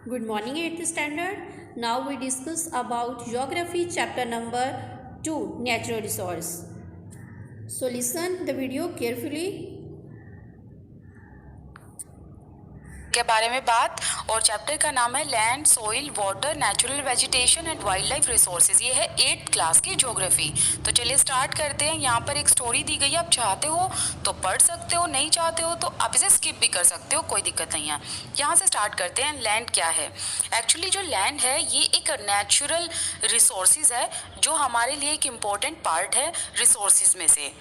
Good morning, 8th standard. Now we discuss about geography chapter number 2, natural resource. So listen the video carefully. के बारे में बात और chapter का नाम है land, soil, water, natural vegetation and wild life resources. ये है 8th क्लास की ज्योग्राफी। तो चलिए स्टार्ट करते हैं। यहाँ पर एक स्टोरी दी गई है, आप चाहते हो तो पढ़ सकते हो, नहीं चाहते हो तो आप इसे स्किप भी कर सकते हो, कोई दिक्कत नहीं है। यहाँ से स्टार्ट करते हैं। लैंड क्या है? एक्चुअली जो लैंड है ये एक नेचुरल रिसोर्सेज है जो हमारे लिए एक इम्पोर्टेंट पार्ट है रिसोर्सेज में से।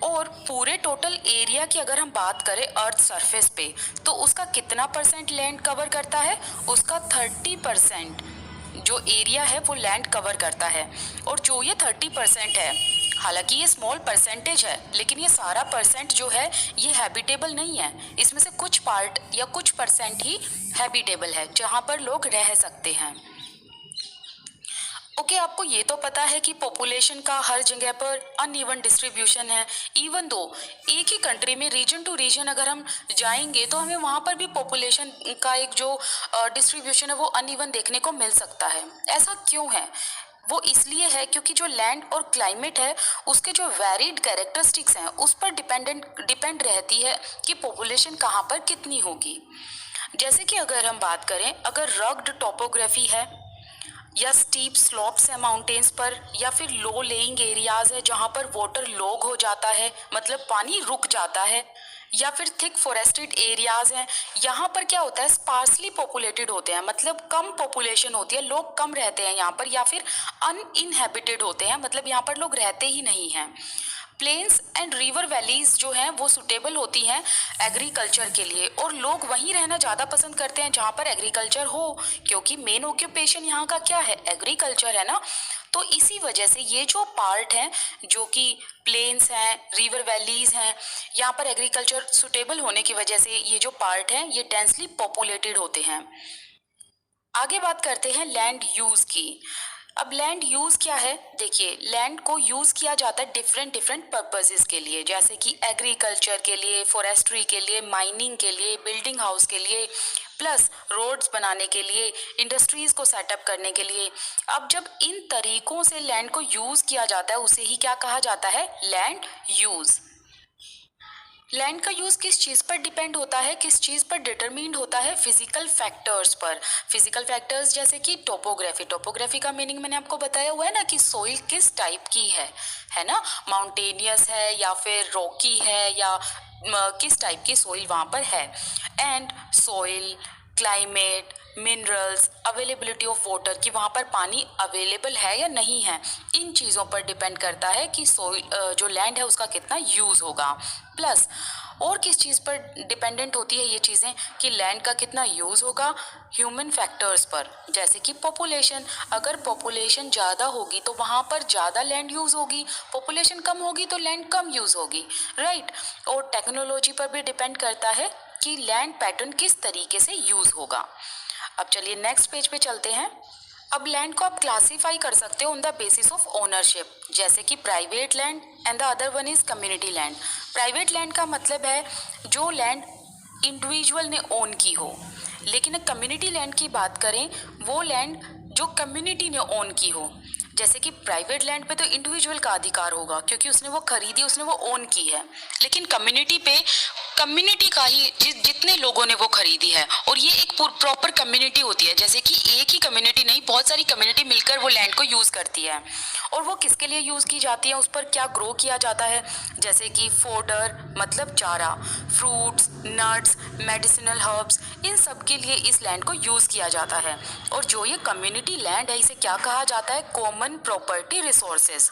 और पूरे टोटल एरिया की अगर हम बात करें अर्थ सरफेस पे, तो उसका कितना परसेंट लैंड कवर करता है? उसका 30% जो एरिया है वो लैंड कवर करता है। और जो ये 30% है, हालांकि ये स्मॉल परसेंटेज है, लेकिन ये सारा परसेंट जो है ये हैबिटेबल नहीं है। इसमें से कुछ पार्ट या कुछ परसेंट ही हैबिटेबल है जहाँ पर लोग रह सकते हैं। ओके, आपको ये तो पता है कि पॉपुलेशन का हर जगह पर अनइवन डिस्ट्रीब्यूशन है। इवन दो एक ही कंट्री में रीजन टू रीजन अगर हम जाएंगे तो हमें वहाँ पर भी पॉपुलेशन का एक जो डिस्ट्रीब्यूशन है वो अनइवन देखने को मिल सकता है। ऐसा क्यों है? वो इसलिए है क्योंकि जो लैंड और क्लाइमेट है उसके जो वेरिड कैरेक्टरिस्टिक्स हैं उस पर डिपेंड रहती है कि पॉपुलेशन कहाँ पर कितनी होगी। जैसे कि अगर हम बात करें, अगर रग्ड टोपोग्राफी है या स्टीप स्लॉप्स है माउंटेन्स पर, या फिर लो लेइंग एरियाज है जहाँ पर वाटर लॉग हो जाता है, मतलब पानी रुक जाता है, या फिर थिक फॉरेस्टेड एरियाज हैं, यहाँ पर क्या होता है, स्पार्सली पॉपुलेटेड होते हैं, मतलब कम पॉपुलेशन होती है, लोग कम रहते हैं यहाँ पर, या फिर अनइनहेबिटेड होते हैं, मतलब यहाँ पर लोग रहते ही नहीं हैं। प्लेन्स एंड रिवर वैलीज जो हैं वो सुटेबल होती हैं एग्रीकल्चर के लिए, और लोग वहीं रहना ज़्यादा पसंद करते हैं जहाँ पर एग्रीकल्चर हो, क्योंकि मेन ऑक्यूपेशन यहाँ का क्या है? एग्रीकल्चर है ना। तो इसी वजह से ये जो पार्ट हैं जो कि प्लेन्स हैं, रिवर वैलीज हैं, यहाँ पर एग्रीकल्चर सुटेबल होने की वजह से ये जो पार्ट हैं ये डेंसली पॉपुलेटेड होते हैं। आगे बात करते हैं लैंड यूज़ की। अब लैंड यूज़ क्या है? देखिए, लैंड को यूज़ किया जाता है डिफरेंट पर्पसेस के लिए, जैसे कि एग्रीकल्चर के लिए, फॉरेस्ट्री के लिए, माइनिंग के लिए, बिल्डिंग हाउस के लिए, प्लस रोड्स बनाने के लिए, इंडस्ट्रीज़ को सेटअप करने के लिए। अब जब इन तरीकों से लैंड को यूज़ किया जाता है उसे ही क्या कहा जाता है? Land use. लैंड का यूज़ किस चीज़ पर डिपेंड होता है, किस चीज़ पर डिटरमिन्ड होता है? फिजिकल फैक्टर्स पर। फिजिकल फैक्टर्स जैसे कि टोपोग्राफी। टोपोग्राफी का मीनिंग मैंने आपको बताया हुआ है ना कि सोइल किस टाइप की है ना, माउंटेनियस है या फिर रॉकी है, या किस टाइप की सोइल वहाँ पर है। And soil, climate, minerals, availability of water, कि वहाँ पर पानी अवेलेबल है या नहीं है, इन चीज़ों पर डिपेंड करता है कि सोइल जो लैंड है उसका कितना यूज़ होगा। प्लस और किस चीज़ पर डिपेंडेंट होती है ये चीज़ें कि लैंड का कितना यूज़ होगा? ह्यूमन फैक्टर्स पर, जैसे कि पॉपुलेशन। अगर पॉपुलेशन ज़्यादा होगी तो वहाँ पर ज़्यादा लैंड यूज़ होगी, पॉपुलेशन कम होगी तो लैंड कम यूज़ होगी, राइट। और टेक्नोलॉजी पर भी डिपेंड करता है कि लैंड पैटर्न किस तरीके से यूज़ होगा। अब चलिए नेक्स्ट पेज पे चलते हैं। अब लैंड को आप क्लासीफाई कर सकते हो on the basis of ownership, जैसे कि private land and the other one is community land. Private land का मतलब है जो लैंड इंडिविजुअल ने ओन की हो, लेकिन कम्युनिटी लैंड की बात करें वो लैंड जो कम्युनिटी ने ओन की हो। जैसे कि प्राइवेट लैंड पे तो इंडिविजुअल का अधिकार होगा क्योंकि उसने वो खरीदी, उसने वो ओन की है, लेकिन कम्युनिटी पे कम्युनिटी का ही जितने लोगों ने वो खरीदी है, और ये एक प्रॉपर कम्युनिटी होती है, जैसे कि एक ही कम्युनिटी नहीं, बहुत सारी कम्युनिटी मिलकर वो लैंड को यूज़ करती है। और वो किसके लिए यूज़ की जाती है, उस पर क्या ग्रो किया जाता है, जैसे कि फोडर मतलब चारा, फ्रूट्स, नट्स, मेडिसिनल हर्ब्स, इन सब के लिए इस लैंड को यूज़ किया जाता है। और जो ये कम्युनिटी लैंड है इसे क्या कहा जाता है? Common property resources.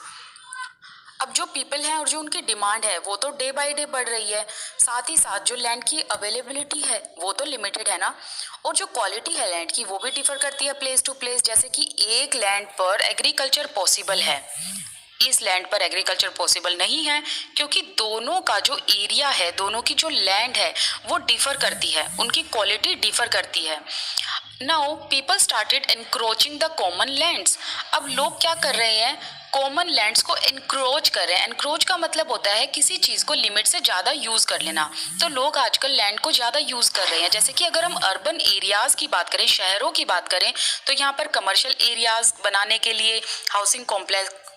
अब जो पीपल हैं और जो उनकी डिमांड है वो तो डे बाय डे बढ़ रही है, साथ ही साथ जो लैंड की अवेलेबिलिटी है वो तो लिमिटेड है ना, और जो क्वालिटी है लैंड की वो भी डिफर करती है प्लेस टू प्लेस। जैसे कि एक लैंड पर एग्रीकल्चर पॉसिबल है, इस लैंड पर एग्रीकल्चर पॉसिबल नहीं है, क्योंकि दोनों का जो एरिया है, दोनों की जो लैंड है वो डिफर करती है, उनकी क्वालिटी डिफर करती है। Now people started encroaching the common lands. अब लोग क्या कर रहे हैं, कॉमन लैंड्स को एनक्रोच कर रहे हैं। एनक्रोच का मतलब होता है किसी चीज़ को लिमिट से ज़्यादा यूज़ कर लेना। तो लोग आजकल लैंड को ज़्यादा यूज़ कर रहे हैं। जैसे कि अगर हम अर्बन एरियाज़ की बात करें, शहरों की बात करें, तो यहाँ पर कमर्शियल एरियाज़ बनाने के लिए हाउसिंग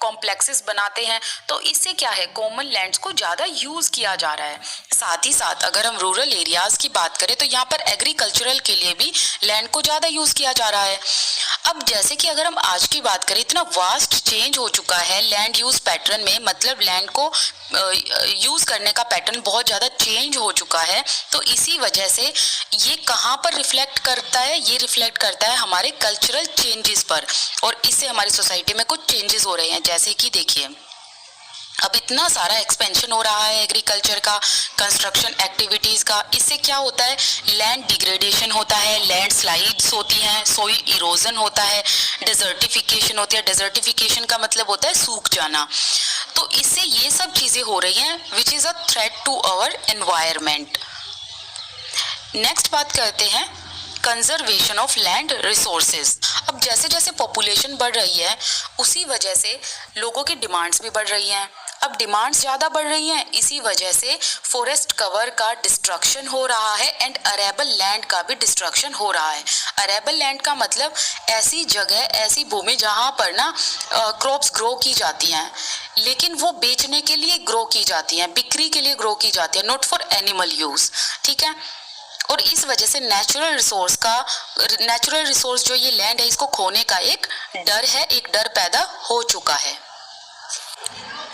कॉम्प्लेक्सेस बनाते हैं। तो इससे क्या है, कॉमन लैंड्स को ज़्यादा यूज़ किया जा रहा है। साथ ही साथ अगर हम रूरल एरियाज़ की बात करें तो यहाँ पर एग्रीकल्चरल के लिए भी लैंड को ज़्यादा यूज़ किया जा रहा है। अब जैसे कि अगर हम आज की बात करें, इतना वास्ट चेंज हो चुका है लैंड यूज़ पैटर्न में, मतलब लैंड को यूज़ करने का पैटर्न बहुत ज़्यादा चेंज हो चुका है। तो इसी वजह से ये कहाँ पर रिफ्लेक्ट करता है, ये रिफ्लेक्ट करता है हमारे कल्चरल चेंजेस पर, और इससे हमारी सोसाइटी में कुछ चेंजेस हो रहे हैं। जैसे कि देखिए, अब इतना सारा एक्सपेंशन हो रहा है एग्रीकल्चर का, कंस्ट्रक्शन एक्टिविटीज़ का। इससे क्या होता है, लैंड डिग्रेडेशन होता है, लैंड स्लाइड्स होती हैं, सोइल इरोजन होता है, डेजर्टिफिकेशन होती है। डेजर्टिफिकेशन का मतलब होता है सूख जाना। तो इससे ये सब चीज़ें हो रही हैं which is a threat to our environment. Next बात करते हैं कंजर्वेशन ऑफ लैंड रिसोर्सेज। अब जैसे जैसे पॉपुलेशन बढ़ रही है उसी वजह से लोगों की डिमांड्स भी बढ़ रही हैं। अब डिमांड्स ज़्यादा बढ़ रही हैं, इसी वजह से फॉरेस्ट कवर का डिस्ट्रक्शन हो रहा है एंड अरेबल लैंड का भी डिस्ट्रक्शन हो रहा है। अरेबल लैंड का मतलब ऐसी जगह, ऐसी भूमि जहाँ पर ना क्रॉप्स ग्रो की जाती हैं, लेकिन वो बेचने के लिए ग्रो की जाती हैं, बिक्री के लिए ग्रो की जाती है, नॉट फॉर एनिमल यूज़। ठीक है, और इस वजह से नेचुरल रिसोर्स जो ये लैंड है, इसको खोने का एक डर है, एक डर पैदा हो चुका है।